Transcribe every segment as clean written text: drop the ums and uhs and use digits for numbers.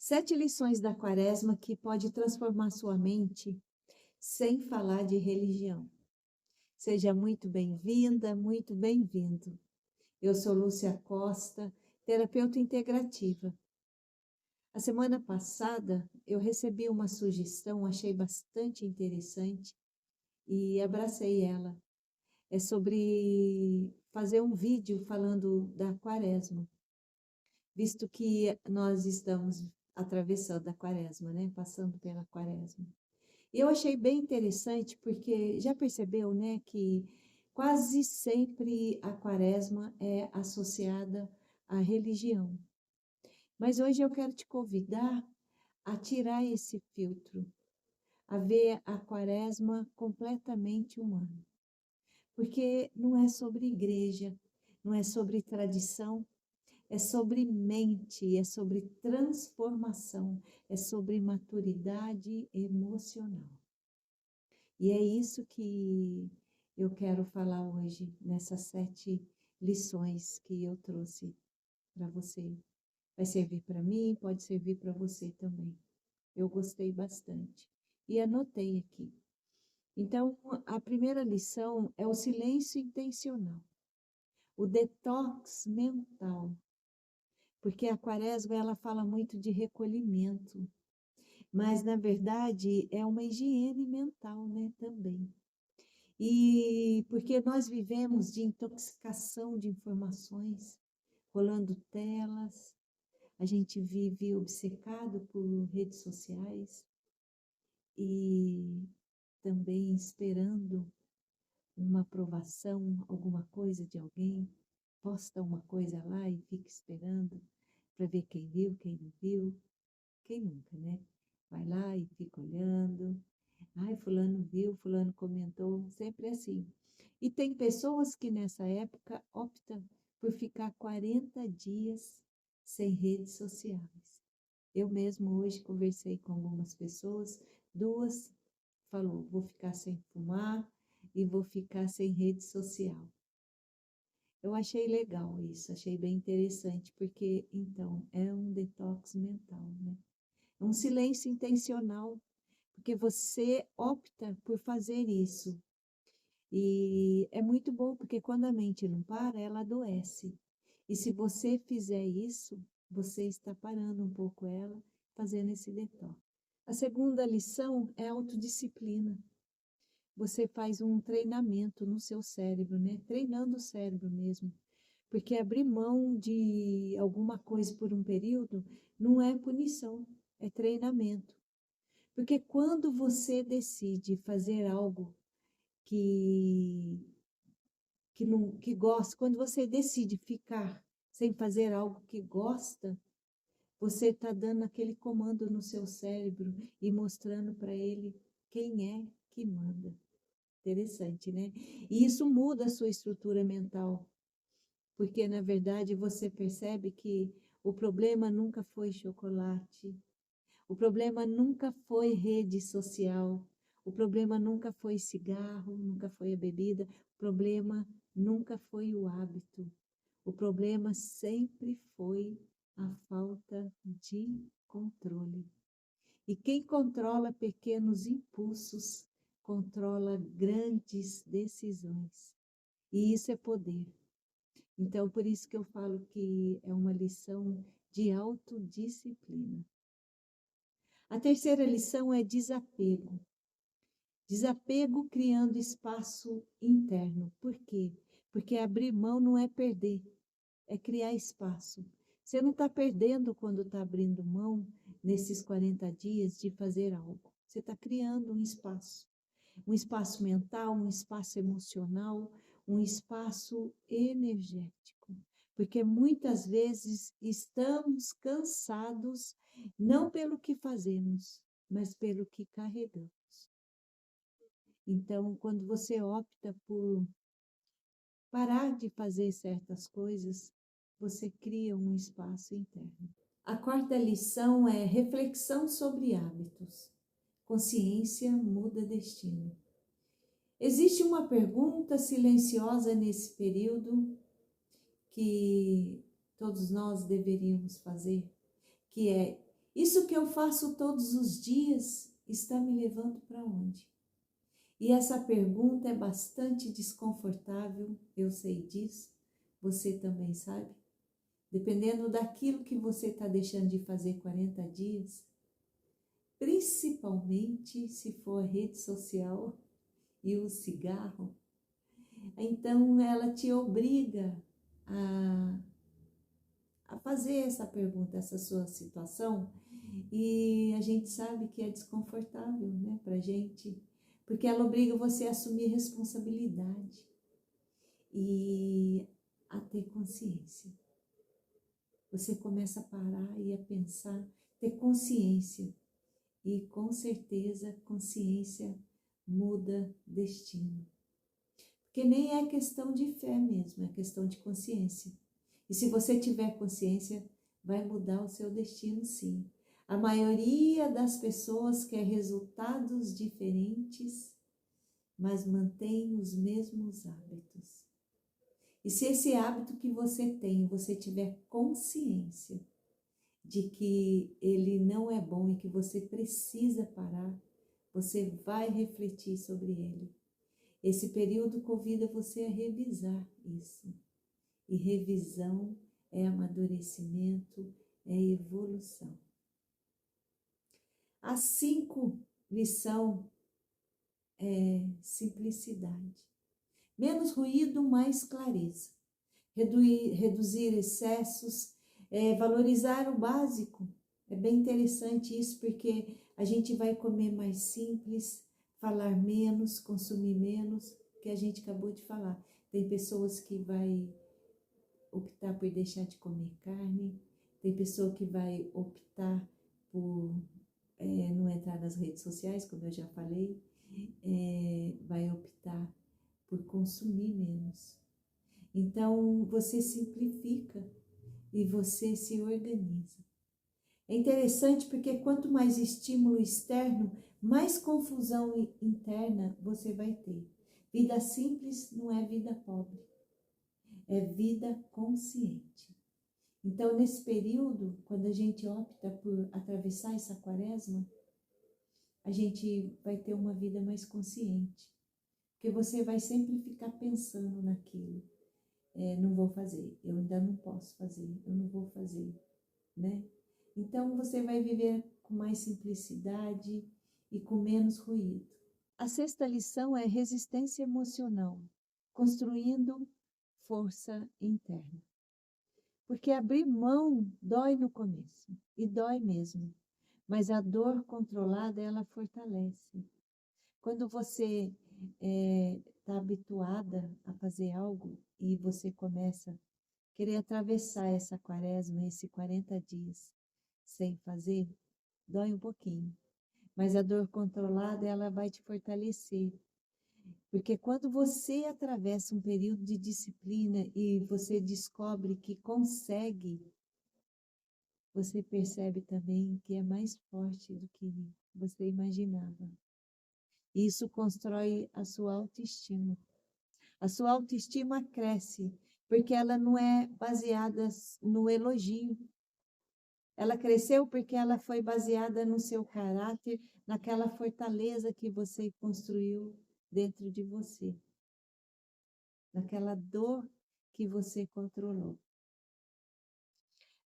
7 lições da Quaresma que pode transformar sua mente sem falar de religião. Seja muito bem-vinda, muito bem-vindo. Eu sou Lúcia Costa, terapeuta integrativa. A semana passada eu recebi uma sugestão, achei bastante interessante e abracei ela. É sobre fazer um vídeo falando da Quaresma, visto que nós estamos atravessando a Quaresma, né? Passando pela Quaresma. E eu achei bem interessante porque já percebeu, né, que quase sempre a Quaresma é associada à religião. Mas hoje eu quero te convidar a tirar esse filtro, a ver a Quaresma completamente humana. Porque não é sobre igreja, não é sobre tradição, é sobre mente, é sobre transformação, é sobre maturidade emocional. E é isso que eu quero falar hoje, nessas 7 lições que eu trouxe para você. Vai servir para mim, pode servir para você também. Eu gostei bastante. E anotei aqui. Então, a primeira lição é o silêncio intencional, o detox mental. Porque a Quaresma, ela fala muito de recolhimento, mas, na verdade, é uma higiene mental, né, também. E porque nós vivemos de intoxicação de informações, rolando telas, a gente vive obcecado por redes sociais e também esperando uma aprovação, alguma coisa de alguém, posta uma coisa lá e fica esperando para ver quem viu, quem não viu, quem nunca, né? Vai lá e fica olhando. Ai, fulano viu, fulano comentou, sempre assim. E tem pessoas que nessa época optam por ficar 40 dias sem redes sociais. Eu mesmo hoje conversei com algumas pessoas, 2 falou, vou ficar sem fumar e vou ficar sem rede social. Eu achei legal isso, achei bem interessante, porque então é um detox mental, né? É um silêncio intencional, porque você opta por fazer isso. E é muito bom, porque quando a mente não para, ela adoece. E se você fizer isso, você está parando um pouco ela, fazendo esse detox. A segunda lição é a autodisciplina. Você faz um treinamento no seu cérebro, né? Treinando o cérebro mesmo. Porque abrir mão de alguma coisa por um período não é punição, é treinamento. Porque quando você decide fazer algo que não que gosta, quando você decide ficar sem fazer algo que gosta, você está dando aquele comando no seu cérebro e mostrando para ele quem é que manda. Interessante, né? E isso muda a sua estrutura mental, porque na verdade você percebe que o problema nunca foi chocolate, o problema nunca foi rede social, o problema nunca foi cigarro, nunca foi a bebida, o problema nunca foi o hábito. O problema sempre foi a falta de controle. E quem controla pequenos impulsos, controla grandes decisões. E isso é poder. Então, por isso que eu falo que é uma lição de autodisciplina. A terceira lição é desapego. Desapego criando espaço interno. Por quê? Porque abrir mão não é perder, é criar espaço. Você não está perdendo quando está abrindo mão nesses 40 dias de fazer algo. Você está criando um espaço mental, um espaço emocional, um espaço energético. Porque muitas vezes estamos cansados, não pelo que fazemos, mas pelo que carregamos. Então, quando você opta por parar de fazer certas coisas, você cria um espaço interno. A quarta lição é reflexão sobre hábitos. Consciência muda destino. Existe uma pergunta silenciosa nesse período que todos nós deveríamos fazer, que é: Isso que eu faço todos os dias está me levando para onde? E essa pergunta é bastante desconfortável, eu sei disso, você também sabe. Dependendo daquilo que você está deixando de fazer 40 dias, principalmente se for a rede social e o cigarro, então ela te obriga a, a fazer essa pergunta, essa sua situação, e a gente sabe que é desconfortável, né, pra gente, porque ela obriga você a assumir responsabilidade e a ter consciência. Você começa a parar e a pensar, ter consciência, e com certeza consciência muda destino. Porque nem é questão de fé mesmo, é questão de consciência. E se você tiver consciência, vai mudar o seu destino, sim. A maioria das pessoas quer resultados diferentes, mas mantém os mesmos hábitos. E se esse hábito que você tem, você tiver consciência de que ele não é bom e que você precisa parar, você vai refletir sobre ele. Esse período convida você a revisar isso. E revisão é amadurecimento, é evolução. A 5 lição é simplicidade. Menos ruído, mais clareza. Reduzir excessos, valorizar o básico. É bem interessante isso, porque a gente vai comer mais simples, falar menos, consumir menos, que a gente acabou de falar. Tem pessoas que vai optar por deixar de comer carne, tem pessoa que vai optar por não entrar nas redes sociais, como eu já falei, vai optar por consumir menos. Então, você simplifica e você se organiza. É interessante porque quanto mais estímulo externo, mais confusão interna você vai ter. Vida simples não é vida pobre, é vida consciente. Então, nesse período, quando a gente opta por atravessar essa quaresma, a gente vai ter uma vida mais consciente. Porque você vai sempre ficar pensando naquilo. Não vou fazer, eu ainda não posso fazer, eu não vou fazer, né? Então, você vai viver com mais simplicidade e com menos ruído. A 6ª lição é resistência emocional, construindo força interna. Porque abrir mão dói no começo, e dói mesmo, mas a dor controlada, ela fortalece. Quando você está habituada a fazer algo e você começa a querer atravessar essa quaresma, esses 40 dias sem fazer, dói um pouquinho. Mas a dor controlada, ela vai te fortalecer. Porque quando você atravessa um período de disciplina e você descobre que consegue, você percebe também que é mais forte do que você imaginava. Isso constrói a sua autoestima. A sua autoestima cresce, porque ela não é baseada no elogio. Ela cresceu porque ela foi baseada no seu caráter, naquela fortaleza que você construiu dentro de você, naquela dor que você controlou.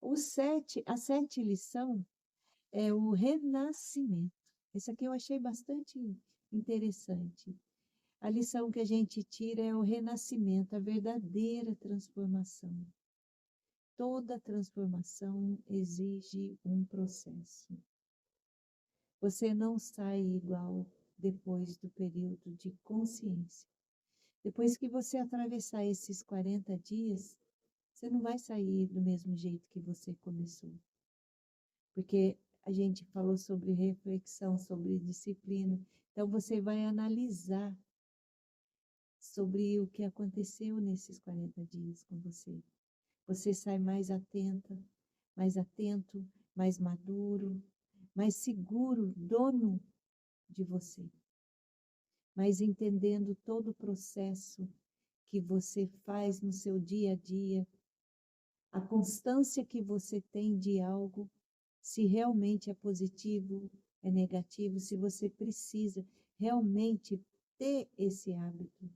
A 7ª lição é o renascimento. Esse aqui eu achei bastante interessante. A lição que a gente tira é o renascimento, a verdadeira transformação. Toda transformação exige um processo. Você não sai igual depois do período de consciência. Depois que você atravessar esses 40 dias, você não vai sair do mesmo jeito que você começou. Porque a gente falou sobre reflexão, sobre disciplina. Então, você vai analisar sobre o que aconteceu nesses 40 dias com você. Você sai mais atenta, mais atento, mais maduro, mais seguro, dono de você. Mas entendendo todo o processo que você faz no seu dia a dia, a constância que você tem de algo, se realmente é positivo, é negativo, se você precisa realmente ter esse hábito,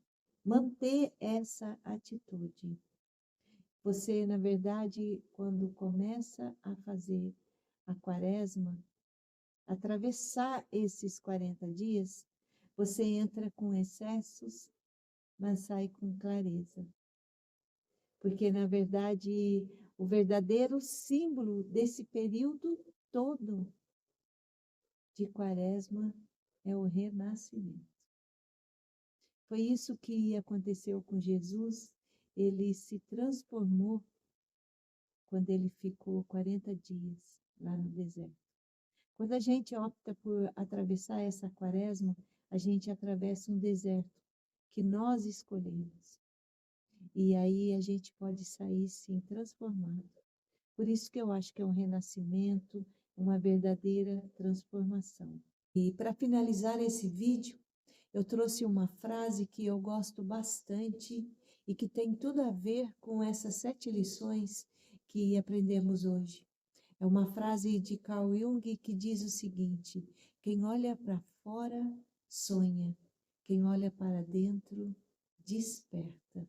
manter essa atitude. Você, na verdade, quando começa a fazer a quaresma, atravessar esses 40 dias, você entra com excessos, mas sai com clareza. Porque, na verdade, o verdadeiro símbolo desse período todo de quaresma é o renascimento. Foi isso que aconteceu com Jesus. Ele se transformou quando ele ficou 40 dias lá no deserto. Quando a gente opta por atravessar essa quaresma, a gente atravessa um deserto que nós escolhemos. E aí a gente pode sair, sim, transformado. Por isso que eu acho que é um renascimento, uma verdadeira transformação. E para finalizar esse vídeo, eu trouxe uma frase que eu gosto bastante e que tem tudo a ver com essas 7 lições que aprendemos hoje. É uma frase de Carl Jung que diz o seguinte: quem olha para fora sonha, quem olha para dentro desperta.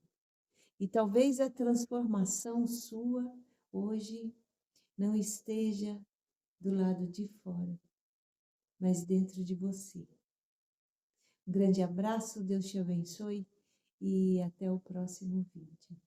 E talvez a transformação sua hoje não esteja do lado de fora, mas dentro de você. Um grande abraço, Deus te abençoe e até o próximo vídeo.